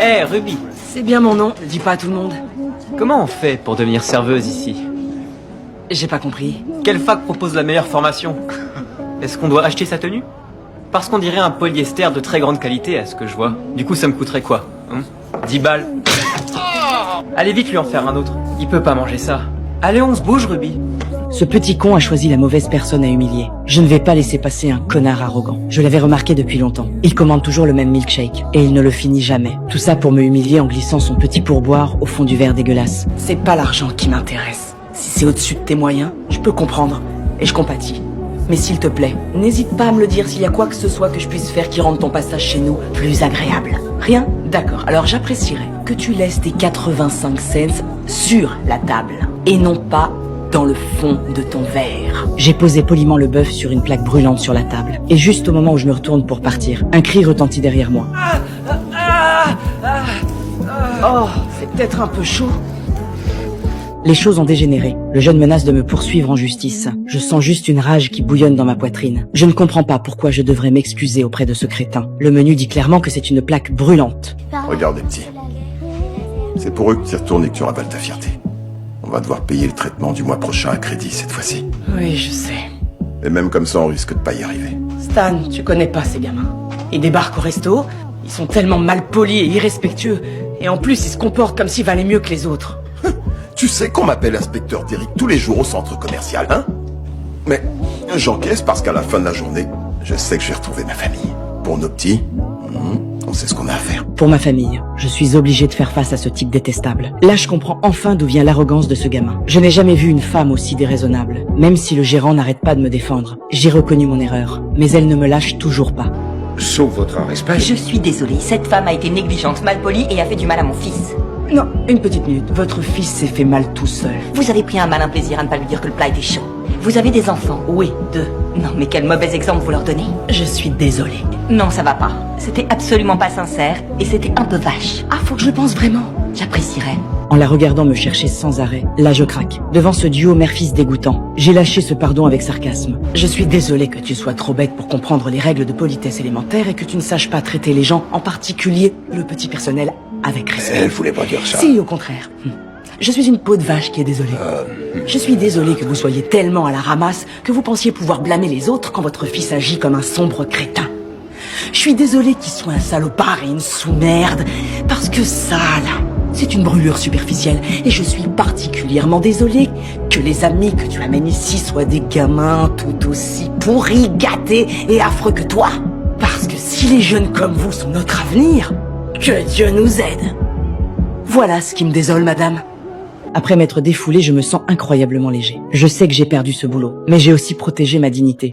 Hé, Ruby, C'est bien mon nom, ne dis pas à tout le monde. comment on fait pour devenir serveuse ici? J'ai pas compris. Quelle fac propose la meilleure formation? Est-ce qu'on doit acheter sa tenue? Parce qu'on dirait un polyester de très grande qualité à ce que je vois. Du coup, ça me coûterait quoi 10 balles. Allez vite lui en faire un autre. Il peut pas manger ça. Allez, on se bouge, Ruby. Ce petit con a choisi la mauvaise personne à humilier. Je ne vais pas laisser passer un connard arrogant. Je l'avais remarqué depuis longtemps. Il commande toujours le même milkshake, et il ne le finit jamais. Tout ça pour me humilier en glissant son petit pourboire au fond du verre dégueulasse. C'est pas l'argent qui m'intéresse. Si c'est au-dessus de tes moyens, je peux comprendre, et je compatis. Mais s'il te plaît, n'hésite pas à me le dire s'il y a quoi que ce soit que je puisse faire qui rende ton passage chez nous plus agréable. Rien? D'accord, alors j'apprécierais que tu laisses tes 85 cents sur la table, et non pas dans le fond de ton verre. J'ai posé poliment le bœuf sur une plaque brûlante sur la table, et juste au moment où je me retourne pour partir, un cri retentit derrière moi. Oh, c'est peut-être un peu chaud. Les choses ont dégénéré. Le jeune menace de me poursuivre en justice. Je sens juste une rage qui bouillonne dans ma poitrine. Je ne comprends pas pourquoi je devrais m'excuser auprès de ce crétin. Le menu dit clairement que c'est une plaque brûlante. Regarde les petits. C'est pour eux que tu y retournes et que tu ravales ta fierté. On va devoir payer le traitement du mois prochain à crédit cette fois-ci. Oui, je sais. Et même comme ça, on risque de pas y arriver. Stan, tu connais pas ces gamins. Ils débarquent au resto, ils sont tellement mal polis et irrespectueux. Et en plus, ils se comportent comme s'ils valaient mieux que les autres. Tu sais qu'on m'appelle inspecteur Derrick tous les jours au centre commercial, hein? Mais j'encaisse parce qu'à la fin de la journée, je sais que je vais retrouver ma famille. Pour nos petits, on sait ce qu'on a à faire. Pour ma famille, je suis obligé de faire face à ce type détestable. Là, je comprends enfin d'où vient l'arrogance de ce gamin. Je n'ai jamais vu une femme aussi déraisonnable. Même si le gérant n'arrête pas de me défendre, j'ai reconnu mon erreur. Mais elle ne me lâche toujours pas. Sauf votre respect. Je suis désolée, cette femme a été négligente, malpolie et a fait du mal à mon fils. Non, une petite minute. Votre fils s'est fait mal tout seul. Vous avez pris un malin plaisir à ne pas lui dire que le plat était chaud. Vous avez des enfants? Oui, 2. Non, mais quel mauvais exemple vous leur donnez. Je suis désolée. Non, ça va pas. C'était absolument pas sincère et c'était un peu vache. Ah, faut que je le pense vraiment. J'apprécierais. En la regardant me chercher sans arrêt, là je craque. Devant ce duo mère-fils dégoûtant, j'ai lâché ce pardon avec sarcasme. Je suis désolée que tu sois trop bête pour comprendre les règles de politesse élémentaire et que tu ne saches pas traiter les gens, en particulier le petit personnel, avec respect. Elle voulait pas dire ça. Si, au contraire. Je suis une peau de vache qui est désolée. Je suis désolée que vous soyez tellement à la ramasse que vous pensiez pouvoir blâmer les autres quand votre fils agit comme un sombre crétin. Je suis désolée qu'il soit un salopard et une sous-merde, parce que ça, là, c'est une brûlure superficielle. Et je suis particulièrement désolée que les amis que tu amènes ici soient des gamins tout aussi pourris, gâtés et affreux que toi. Parce que si les jeunes comme vous sont notre avenir, que Dieu nous aide. Voilà ce qui me désole, madame. Après m'être défoulé, je me sens incroyablement léger. Je sais que j'ai perdu ce boulot, mais j'ai aussi protégé ma dignité.